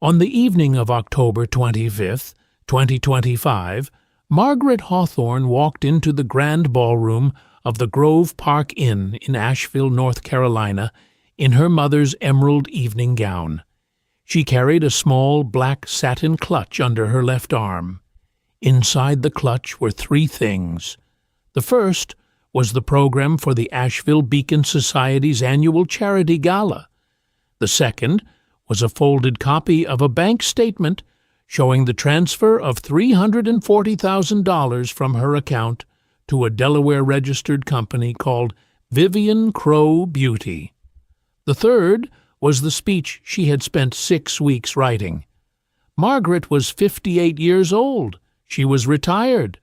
On the evening of October 25th, 2025, Margaret Hawthorne walked into the grand ballroom of the Grove Park Inn in Asheville, North Carolina, in her mother's emerald evening gown. She carried a small black satin clutch under her left arm. Inside the clutch were three things. The first was the program for the Asheville Beacon Society's annual charity gala. The second was a folded copy of a bank statement showing the transfer of $340,000 from her account to a Delaware-registered company called Vivian Crow Beauty. The third was the speech she had spent 6 weeks writing. Margaret was 58 years old. She was retired.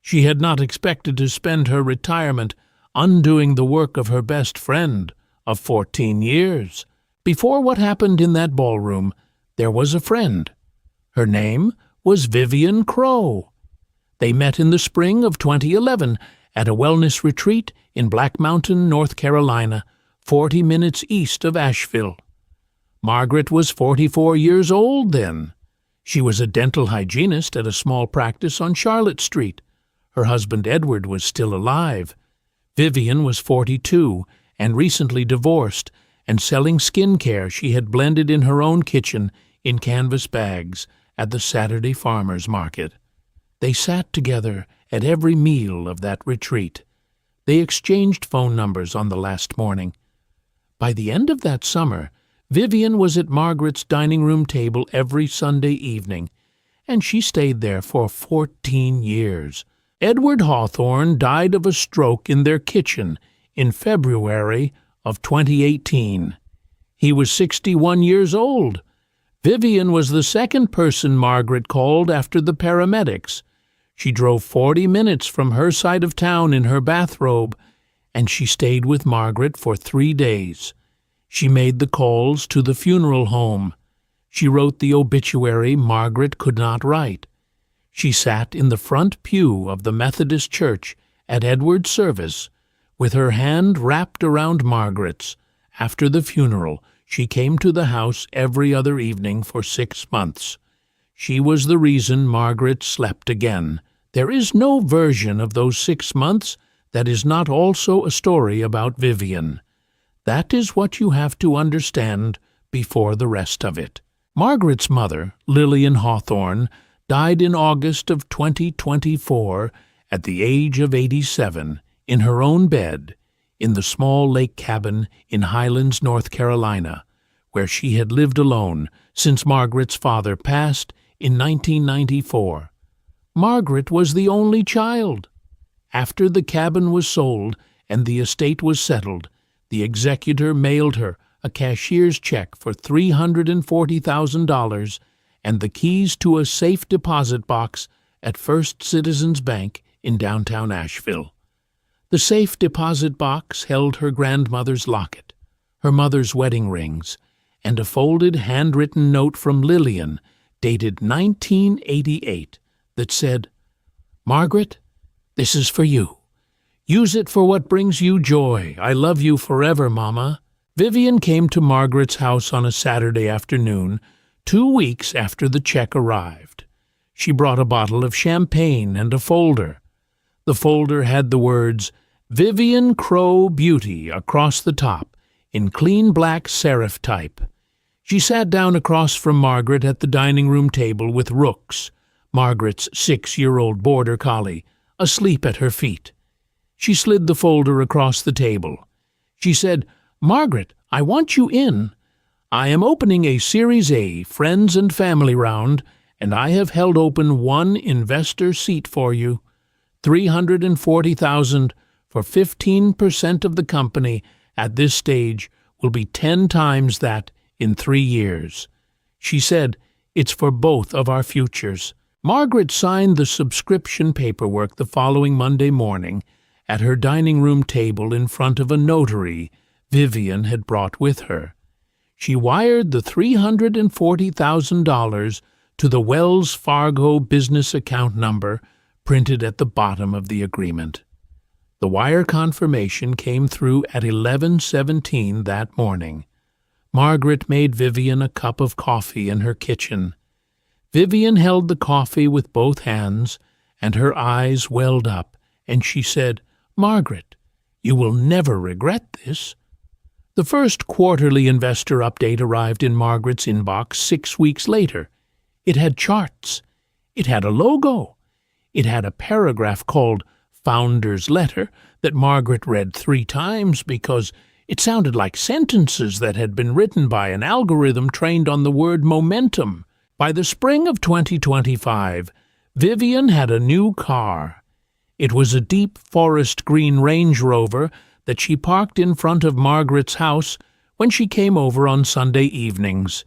She had not expected to spend her retirement undoing the work of her best friend of 14 years. Before what happened in that ballroom, there was a friend. Her name was Vivian Crow. They met in the spring of 2011 at a wellness retreat in Black Mountain, North Carolina, 40 minutes east of Asheville. Margaret was 44 years old then. She was a dental hygienist at a small practice on Charlotte Street. Her husband Edward was still alive. Vivian was 42 and recently divorced and selling skin care she had blended in her own kitchen in canvas bags at the Saturday farmers market. They sat together at every meal of that retreat. They exchanged phone numbers on the last morning. By the end of that summer, Vivian was at Margaret's dining room table every Sunday evening, and she stayed there for 14 years. Edward Hawthorne died of a stroke in their kitchen in February of 2018. He was 61 years old. Vivian was the second person Margaret called after the paramedics. She drove 40 minutes from her side of town in her bathrobe, and she stayed with Margaret for 3 days. She made the calls to the funeral home. She wrote the obituary Margaret could not write. She sat in the front pew of the Methodist Church at Edward's service, with her hand wrapped around Margaret's. After the funeral, she came to the house every other evening for 6 months. She was the reason Margaret slept again. There is no version of those 6 months that is not also a story about Vivian. That is what you have to understand before the rest of it. Margaret's mother, Lillian Hawthorne, died in August of 2024 at the age of 87 in her own bed in the small lake cabin in Highlands, North Carolina, where she had lived alone since Margaret's father passed in 1994. Margaret was the only child. After the cabin was sold and the estate was settled, the executor mailed her a cashier's check for $340,000 and the keys to a safe deposit box at First Citizens Bank in downtown Asheville. The safe deposit box held her grandmother's locket, her mother's wedding rings, and a folded handwritten note from Lillian dated 1988 that said, "Margaret, this is for you. Use it for what brings you joy. I love you forever, Mama." Vivian came to Margaret's house on a Saturday afternoon, 2 weeks after the check arrived. She brought a bottle of champagne and a folder. The folder had the words, "Vivian Crow Beauty" across the top, in clean black serif type. She sat down across from Margaret at the dining room table with Rooks, Margaret's 6-year-old border collie, asleep at her feet. She slid the folder across the table. She said, "Margaret, I want you in. I am opening a Series A Friends and Family round, and I have held open one investor seat for you. $340,000 for 15% of the company at this stage will be 10 times that in 3 years. She said, "It's for both of our futures." Margaret signed the subscription paperwork the following Monday morning at her dining room table in front of a notary Vivian had brought with her. She wired the $340,000 to the Wells Fargo business account number printed at the bottom of the agreement. The wire confirmation came through at 11:17 that morning. Margaret made Vivian a cup of coffee in her kitchen. Vivian held the coffee with both hands, and her eyes welled up, and she said, "Margaret, you will never regret this." The first quarterly investor update arrived in Margaret's inbox 6 weeks later. It had charts. It had a logo. It had a paragraph called Founder's Letter that Margaret read 3 times because it sounded like sentences that had been written by an algorithm trained on the word momentum. By the spring of 2025, Vivian had a new car. It was a deep forest green Range Rover that she parked in front of Margaret's house when she came over on Sunday evenings.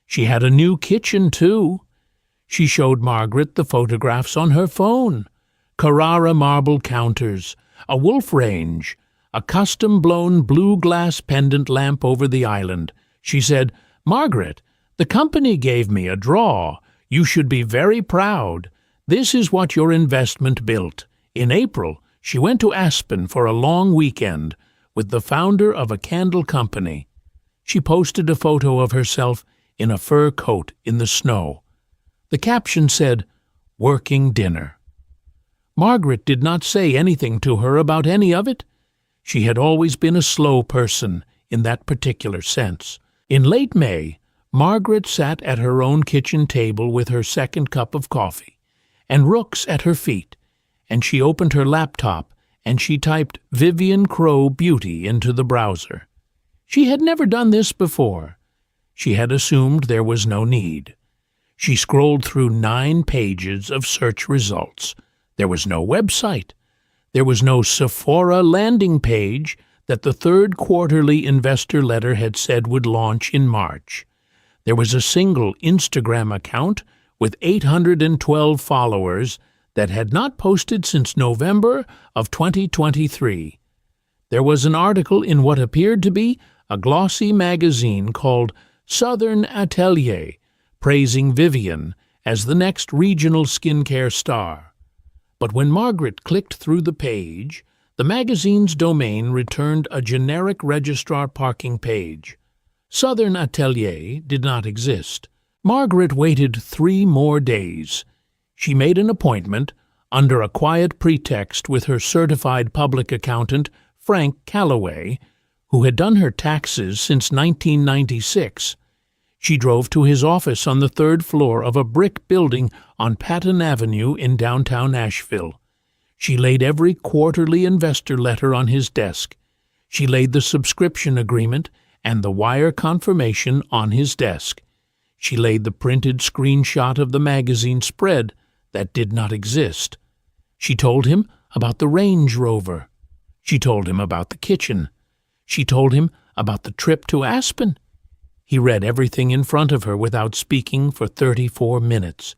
She had a new kitchen, too. She showed Margaret the photographs on her phone. Carrara marble counters, a wolf range, a custom-blown blue glass pendant lamp over the island. She said, "Margaret, the company gave me a draw. You should be very proud. This is what your investment built." In April, she went to Aspen for a long weekend with the founder of a candle company. She posted a photo of herself in a fur coat in the snow. The caption said, "Working dinner." Margaret did not say anything to her about any of it. She had always been a slow person in that particular sense. In late May, Margaret sat at her own kitchen table with her second cup of coffee, and rooks at her feet, and she opened her laptop and she typed Vivian Crow Beauty into the browser. She had never done this before. She had assumed there was no need. She scrolled through 9 pages of search results. There was no website. There was no Sephora landing page that the third quarterly investor letter had said would launch in March. There was a single Instagram account with 812 followers that had not posted since November of 2023. There was an article in what appeared to be a glossy magazine called Southern Atelier, praising Vivian as the next regional skincare star. But when Margaret clicked through the page, the magazine's domain returned a generic registrar parking page. Southern Atelier did not exist. Margaret waited 3 more days. She made an appointment, under a quiet pretext, with her certified public accountant, Frank Calloway, who had done her taxes since 1996. She drove to his office on the 3rd floor of a brick building on Patton Avenue in downtown Asheville. She laid every quarterly investor letter on his desk. She laid the subscription agreement and the wire confirmation on his desk. She laid the printed screenshot of the magazine spread that did not exist. She told him about the Range Rover. She told him about the kitchen. She told him about the trip to Aspen. He read everything in front of her without speaking for 34 minutes.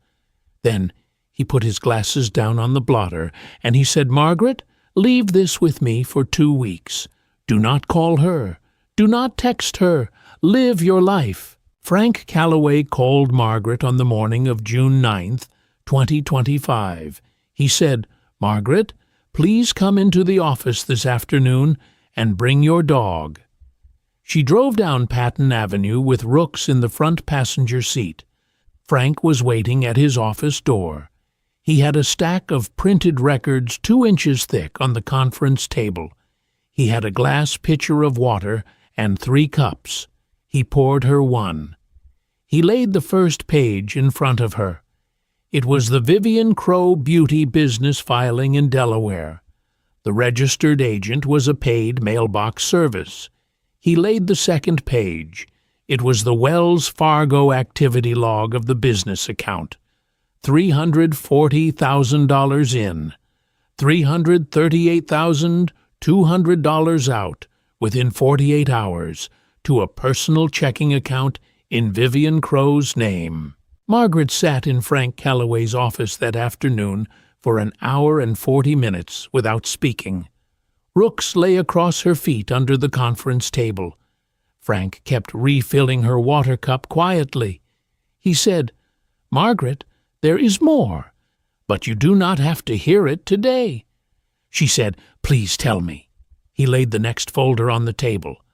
Then he put his glasses down on the blotter, and he said, "Margaret, leave this with me for 2 weeks. Do not call her. Do not text her. Live your life." Frank Calloway called Margaret on the morning of June 9th, 2025. He said, "Margaret, please come into the office this afternoon and bring your dog." She drove down Patton Avenue with Rooks in the front passenger seat. Frank was waiting at his office door. He had a stack of printed records 2 inches thick on the conference table. He had a glass pitcher of water and 3 cups. He poured her one. He laid the first page in front of her. It was the Vivian Crow Beauty business filing in Delaware. The registered agent was a paid mailbox service. He laid the second page. It was the Wells Fargo activity log of the business account. $340,000 in, $338,200 out within 48 hours to a personal checking account in Vivian Crow's name. Margaret sat in Frank Calloway's office that afternoon for an hour and 40 minutes without speaking. Rooks lay across her feet under the conference table. Frank kept refilling her water cup quietly. He said, "Margaret, there is more, but you do not have to hear it today." She said, "Please tell me." He laid the next folder on the table.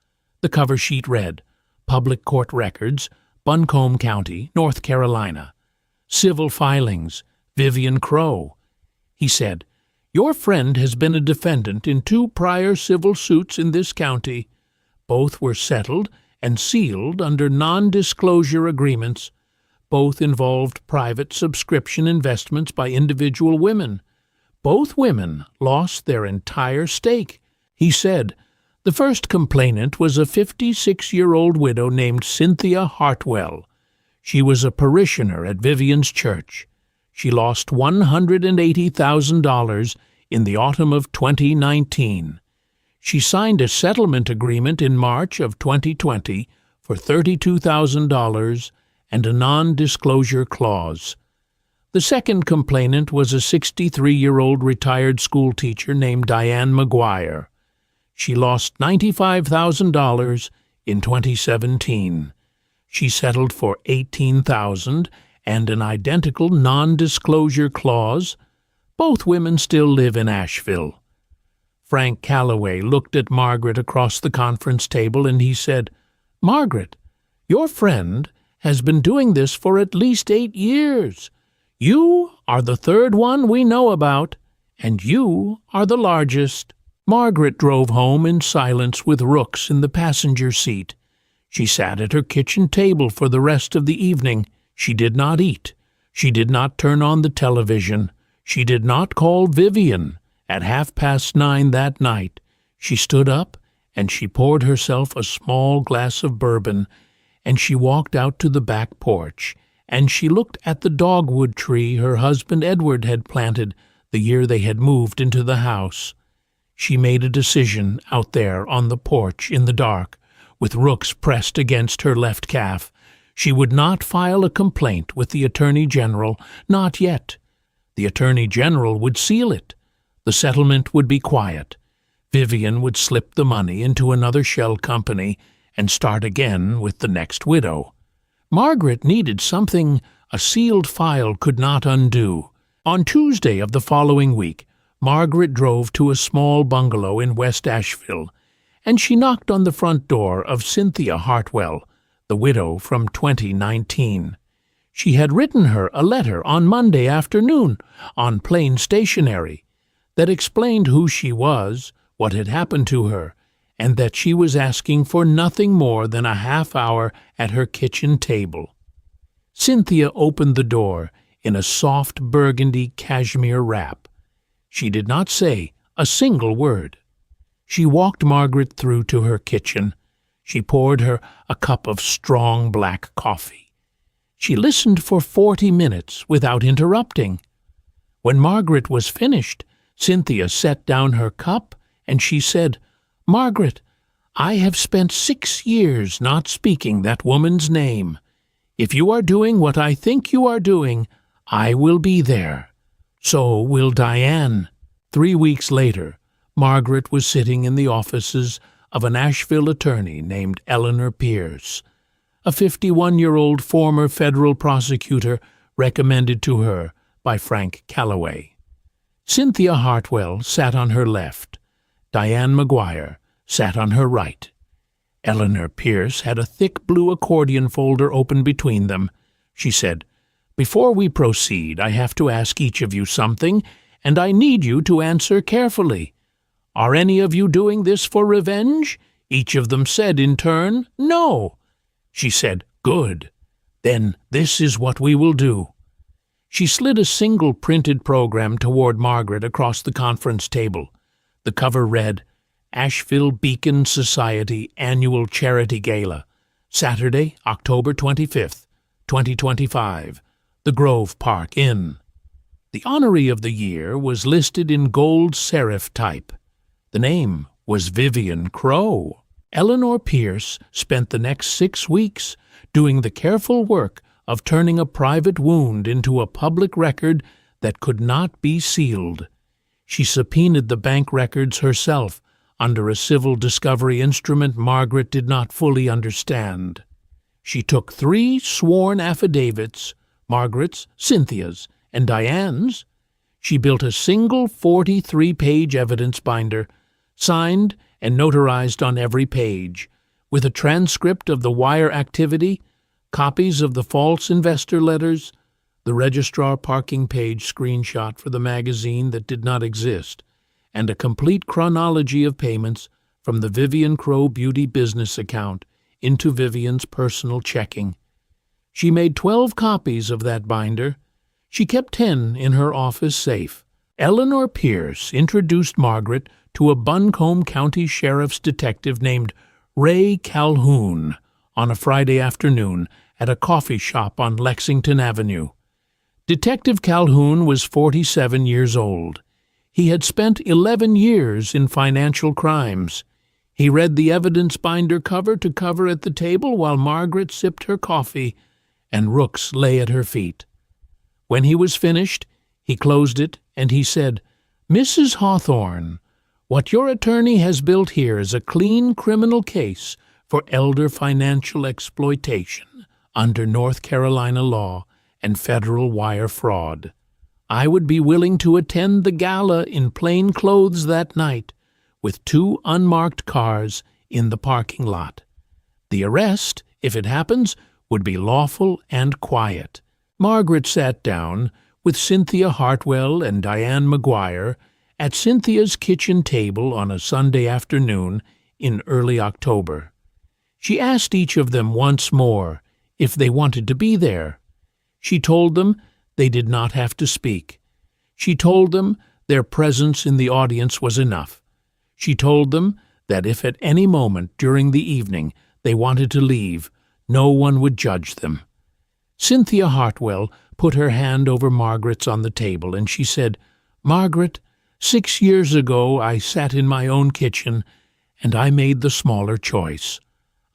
The cover sheet read, Public Court Records, Buncombe County, North Carolina. Civil Filings, Vivian Crow. He said, "Your friend has been a defendant in 2 prior civil suits in this county. Both were settled and sealed under non-disclosure agreements. Both involved private subscription investments by individual women. Both women lost their entire stake." He said, "The first complainant was a 56-year-old widow named Cynthia Hartwell. She was a parishioner at Vivian's church. She lost $180,000 in the autumn of 2019. She signed a settlement agreement in March of 2020 for $32,000 and a non-disclosure clause. The second complainant was a 63-year-old retired schoolteacher named Diane McGuire. She lost $95,000 in 2017. She settled for $18,000 and an identical non-disclosure clause. Both women still live in Asheville." Frank Calloway looked at Margaret across the conference table and he said, "Margaret, your friend has been doing this for at least 8 years. You are the third one we know about, and you are the largest." Margaret drove home in silence with Rooks in the passenger seat. She sat at her kitchen table for the rest of the evening. She did not eat. She did not turn on the television. She did not call Vivian. At 9:30 that night, she stood up and she poured herself a small glass of bourbon, and she walked out to the back porch, and she looked at the dogwood tree her husband Edward had planted the year they had moved into the house. She made a decision out there on the porch in the dark, with Rooks pressed against her left calf. She would not file a complaint with the Attorney General, not yet. The Attorney General would seal it. The settlement would be quiet. Vivian would slip the money into another shell company and start again with the next widow. Margaret needed something a sealed file could not undo. On Tuesday of the following week, Margaret drove to a small bungalow in West Asheville, and she knocked on the front door of Cynthia Hartwell, the widow from 2019. She had written her a letter on Monday afternoon on plain stationery that explained who she was, what had happened to her, and that she was asking for nothing more than a half hour at her kitchen table. Cynthia opened the door in a soft burgundy cashmere wrap. She did not say a single word. She walked Margaret through to her kitchen. She poured her a cup of strong black coffee. She listened for 40 minutes without interrupting. When Margaret was finished, Cynthia set down her cup and she said, "Margaret, I have spent 6 years not speaking that woman's name. If you are doing what I think you are doing, I will be there. So will Diane." 3 weeks later, Margaret was sitting in the offices of an Asheville attorney named Eleanor Pierce, a 51-year-old former federal prosecutor recommended to her by Frank Calloway. Cynthia Hartwell sat on her left. Diane McGuire sat on her right. Eleanor Pierce had a thick blue accordion folder open between them. She said, "Before we proceed, I have to ask each of you something, and I need you to answer carefully. Are any of you doing this for revenge?" Each of them said in turn, "No." She said, "Good. Then this is what we will do." She slid a single printed program toward Margaret across the conference table. The cover read, "Asheville Beacon Society Annual Charity Gala, Saturday, October 25th, 2025, the Grove Park Inn." The honoree of the year was listed in gold serif type. The name was Vivian Crow. Eleanor Pierce spent the next 6 weeks doing the careful work of turning a private wound into a public record that could not be sealed. She subpoenaed the bank records herself under a civil discovery instrument Margaret did not fully understand. She took 3 sworn affidavits, Margaret's, Cynthia's, and Diane's. She built a single 43-page evidence binder, signed and notarized on every page, with a transcript of the wire activity, copies of the false investor letters, the registrar parking page screenshot for the magazine that did not exist, and a complete chronology of payments from the Vivian Crow Beauty business account into Vivian's personal checking. She made 12 copies of that binder. She kept 10 in her office safe. Eleanor Pierce introduced Margaret to a Buncombe County Sheriff's detective named Ray Calhoun on a Friday afternoon at a coffee shop on Lexington Avenue. Detective Calhoun was 47 years old. He had spent 11 years in financial crimes. He read the evidence binder cover to cover at the table while Margaret sipped her coffee and Rooks lay at her feet. When he was finished, he closed it and he said, "Mrs. Hawthorne, what your attorney has built here is a clean criminal case for elder financial exploitation under North Carolina law and federal wire fraud. I would be willing to attend the gala in plain clothes that night with 2 unmarked cars in the parking lot. The arrest, if it happens, would be lawful and quiet." Margaret sat down with Cynthia Hartwell and Diane McGuire at Cynthia's kitchen table on a Sunday afternoon in early October. She asked each of them once more if they wanted to be there. She told them they did not have to speak. She told them their presence in the audience was enough. She told them that if at any moment during the evening they wanted to leave, no one would judge them. Cynthia Hartwell put her hand over Margaret's on the table, and she said, "Margaret, 6 years ago I sat in my own kitchen, and I made the smaller choice.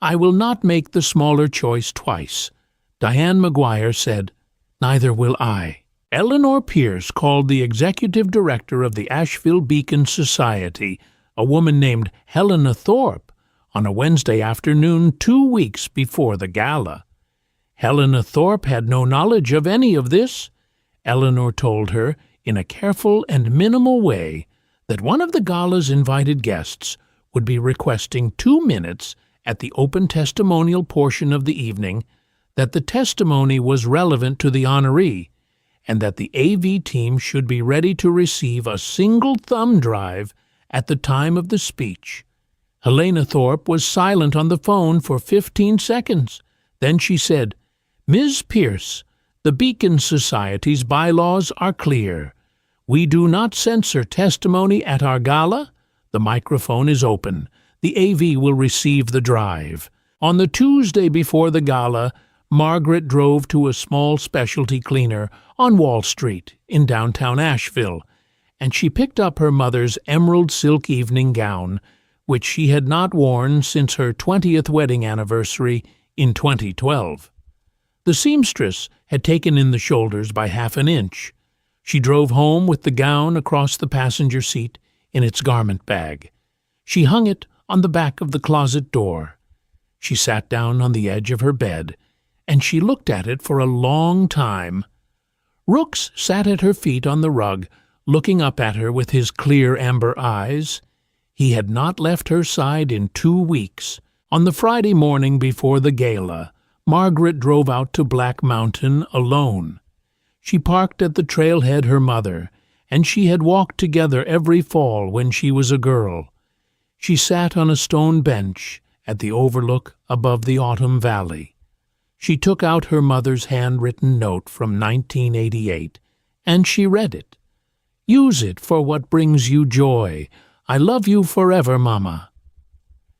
I will not make the smaller choice twice." Diane McGuire said, "Neither will I." Eleanor Pierce called the executive director of the Asheville Beacon Society, a woman named Helena Thorpe, on a Wednesday afternoon 2 weeks before the gala. Helena Thorpe had no knowledge of any of this. Eleanor told her, in a careful and minimal way, that one of the gala's invited guests would be requesting 2 minutes at the open testimonial portion of the evening, that the testimony was relevant to the honoree, and that the AV team should be ready to receive a single thumb drive at the time of the speech. Helena Thorpe was silent on the phone for 15 seconds. Then she said, "Ms. Pierce, the Beacon Society's bylaws are clear. We do not censor testimony at our gala. The microphone is open. The AV will receive the drive." On the Tuesday before the gala, Margaret drove to a small specialty cleaner on Wall Street in downtown Asheville, and she picked up her mother's emerald silk evening gown, which she had not worn since her 20th wedding anniversary in 2012. The seamstress had taken in the shoulders by half an inch. She drove home with the gown across the passenger seat in its garment bag. She hung it on the back of the closet door. She sat down on the edge of her bed, and she looked at it for a long time. Rooks sat at her feet on the rug, looking up at her with his clear amber eyes. He had not left her side in 2 weeks. On the Friday morning before the gala, Margaret drove out to Black Mountain alone. She parked at the trailhead her mother, and she had walked together every fall when she was a girl. She sat on a stone bench at the overlook above the autumn valley. She took out her mother's handwritten note from 1988, and she read it. "Use it for what brings you joy. I love you forever, Mama."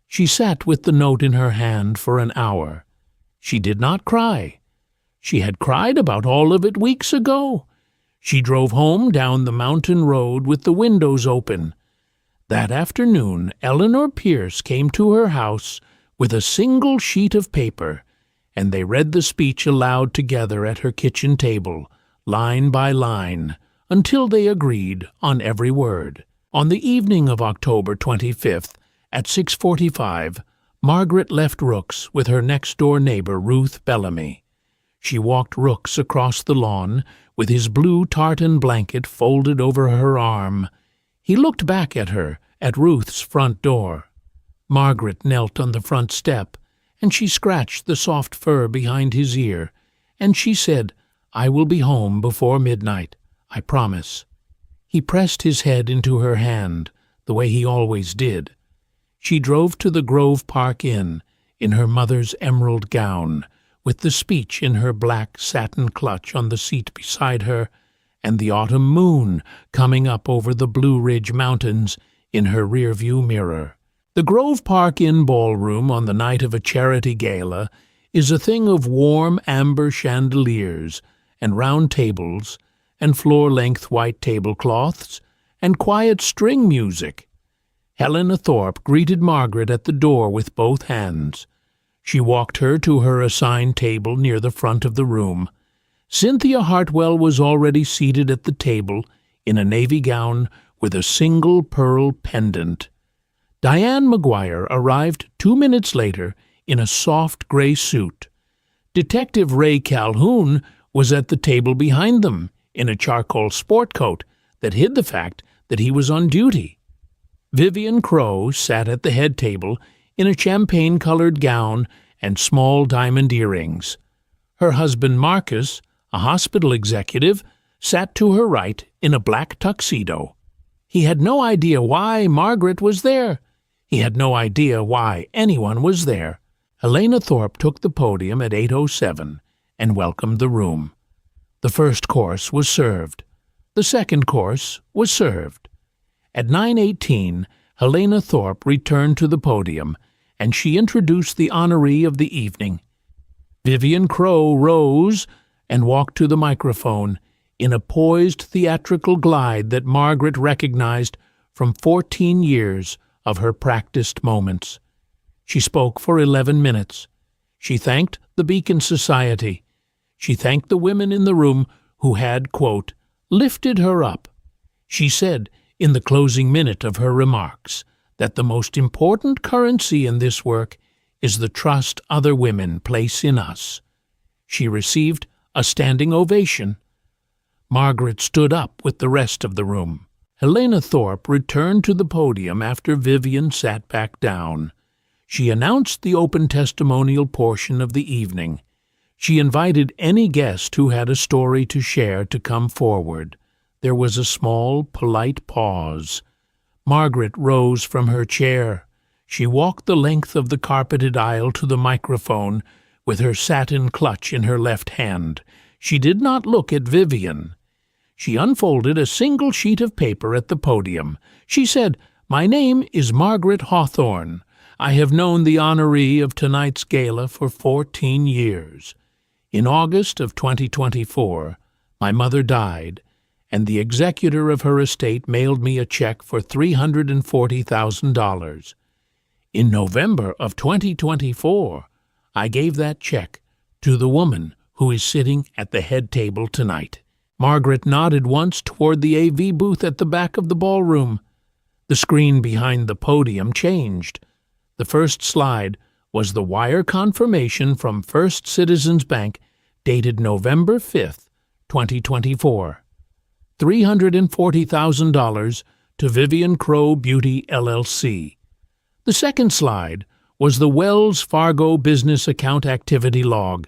She sat with the note in her hand for an hour. She did not cry. She had cried about all of it weeks ago. She drove home down the mountain road with the windows open. That afternoon, Eleanor Pierce came to her house with a single sheet of paper, and they read the speech aloud together at her kitchen table, line by line, until they agreed on every word. On the evening of October 25th, at 6:45, Margaret left Rooks with her next-door neighbor, Ruth Bellamy. She walked Rooks across the lawn with his blue tartan blanket folded over her arm. He looked back at her at Ruth's front door. Margaret knelt on the front step, and she scratched the soft fur behind his ear, and she said, "I will be home before midnight, I promise." He pressed his head into her hand, the way he always did. She drove to the Grove Park Inn in her mother's emerald gown, with the speech in her black satin clutch on the seat beside her, and the autumn moon coming up over the Blue Ridge Mountains in her rearview mirror. The Grove Park Inn ballroom on the night of a charity gala is a thing of warm amber chandeliers and round tables and floor-length white tablecloths and quiet string music. Helena Thorpe greeted Margaret at the door with both hands. She walked her to her assigned table near the front of the room. Cynthia Hartwell was already seated at the table in a navy gown with a single pearl pendant. Diane McGuire arrived 2 minutes later in a soft gray suit. Detective Ray Calhoun was at the table behind them in a charcoal sport coat that hid the fact that he was on duty. Vivian Crow sat at the head table in a champagne-colored gown and small diamond earrings. Her husband Marcus, a hospital executive, sat to her right in a black tuxedo. He had no idea why Margaret was there. He had no idea why anyone was there. Helena Thorpe took the podium at 8:07 and welcomed the room. The first course was served. The second course was served. At 9:18, Helena Thorpe returned to the podium, and she introduced the honoree of the evening. Vivian Crow rose and walked to the microphone in a poised theatrical glide that Margaret recognized from 14 years of her practiced moments. She spoke for 11 minutes. She thanked the Beacon Society. She thanked the women in the room who had, quote, lifted her up. She said in the closing minute of her remarks that the most important currency in this work is the trust other women place in us. She received a standing ovation. Margaret stood up with the rest of the room. Helena Thorpe returned to the podium after Vivian sat back down. She announced the open testimonial portion of the evening. She invited any guest who had a story to share to come forward. There was a small, polite pause. Margaret rose from her chair. She walked the length of the carpeted aisle to the microphone with her satin clutch in her left hand. She did not look at Vivian. She unfolded a single sheet of paper at the podium. She said, "My name is Margaret Hawthorne. I have known the honoree of tonight's gala for 14 years. In August of 2024, my mother died, and the executor of her estate mailed me a check for $340,000. In November of 2024, I gave that check to the woman who is sitting at the head table tonight." Margaret nodded once toward the AV booth at the back of the ballroom. The screen behind the podium changed. The first slide was the wire confirmation from First Citizens Bank dated November 5th, 2024. $340,000 to Vivian Crow Beauty, LLC. The second slide was the Wells Fargo Business Account Activity Log.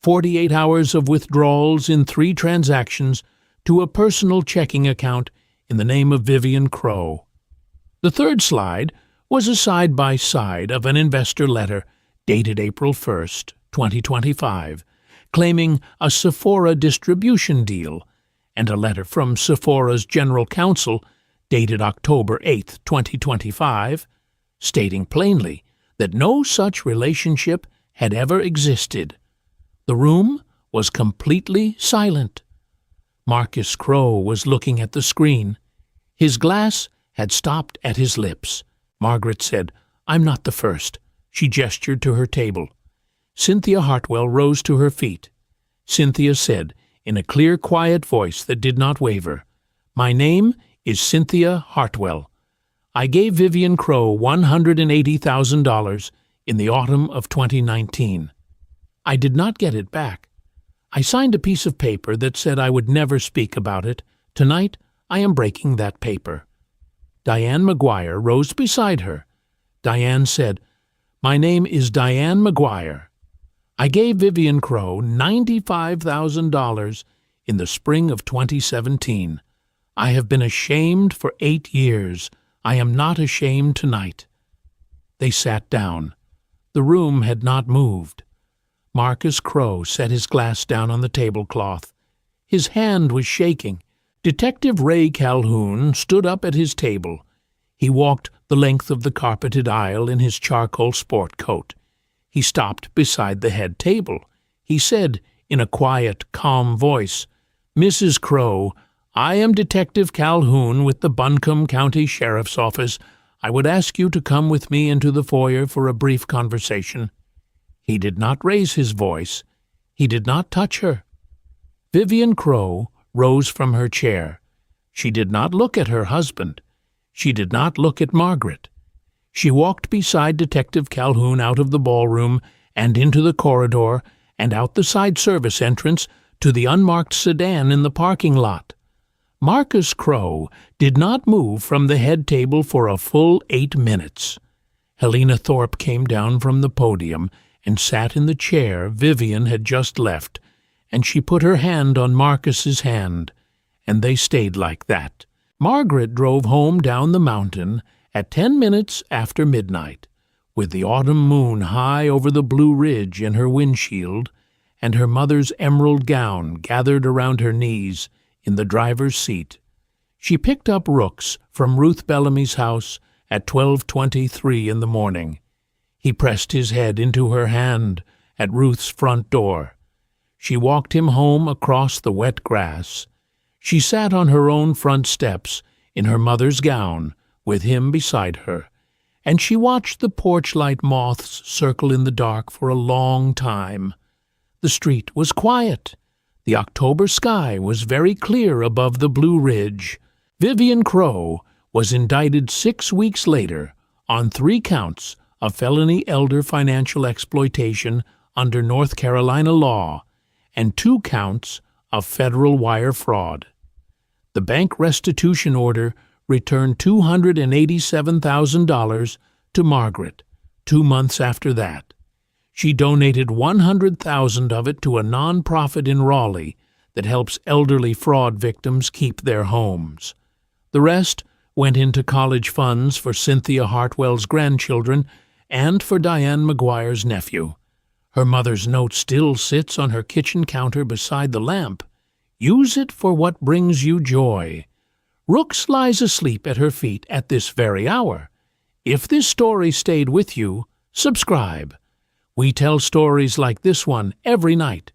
48 hours of withdrawals in 3 transactions to a personal checking account in the name of Vivian Crow. The third slide was a side-by-side of an investor letter dated April 1st, 2025, claiming a Sephora distribution deal, and a letter from Sephora's general counsel dated October 8th, 2025, stating plainly that no such relationship had ever existed. The room was completely silent. Marcus Crow was looking at the screen. His glass had stopped at his lips. Margaret said, "I'm not the first." She gestured to her table. Cynthia Hartwell rose to her feet. Cynthia said, in a clear, quiet voice that did not waver, "My name is Cynthia Hartwell. I gave Vivian Crow $180,000 in the autumn of 2019. I did not get it back. I signed a piece of paper that said I would never speak about it. Tonight I am breaking that paper." Diane McGuire rose beside her. Diane said, "My name is Diane McGuire. I gave Vivian Crow $95,000 in the spring of 2017. I have been ashamed for 8 years. I am not ashamed tonight." They sat down. The room had not moved. Marcus Crow set his glass down on the tablecloth. His hand was shaking. Detective Ray Calhoun stood up at his table. He walked the length of the carpeted aisle in his charcoal sport coat. He stopped beside the head table. He said in a quiet, calm voice, "Mrs. Crow, I am Detective Calhoun with the Buncombe County Sheriff's Office. I would ask you to come with me into the foyer for a brief conversation." He did not raise his voice. He did not touch her. Vivian Crow rose from her chair. She did not look at her husband. She did not look at Margaret. She walked beside Detective Calhoun out of the ballroom and into the corridor and out the side service entrance to the unmarked sedan in the parking lot. Marcus Crow did not move from the head table for a full 8 minutes. Helena Thorpe came down from the podium and sat in the chair Vivian had just left, and she put her hand on Marcus's hand, and they stayed like that. Margaret drove home down the mountain at 10 minutes after midnight, with the autumn moon high over the Blue Ridge in her windshield, and her mother's emerald gown gathered around her knees in the driver's seat. She picked up Rooks from Ruth Bellamy's house at 12:23 in the morning. He pressed his head into her hand at Ruth's front door. She walked him home across the wet grass. She sat on her own front steps in her mother's gown, with him beside her, and she watched the porch-light moths circle in the dark for a long time. The street was quiet. The October sky was very clear above the Blue Ridge. Vivian Crow was indicted 6 weeks later on 3 counts of felony elder financial exploitation under North Carolina law and 2 counts of federal wire fraud. The bank restitution order returned $287,000 to Margaret 2 months after that. She donated $100,000 of it to a nonprofit in Raleigh that helps elderly fraud victims keep their homes. The rest went into college funds for Cynthia Hartwell's grandchildren and for Diane McGuire's nephew. Her mother's note still sits on her kitchen counter beside the lamp. Use it for what brings you joy. Rooks lies asleep at her feet at this very hour. If this story stayed with you, subscribe. We tell stories like this one every night.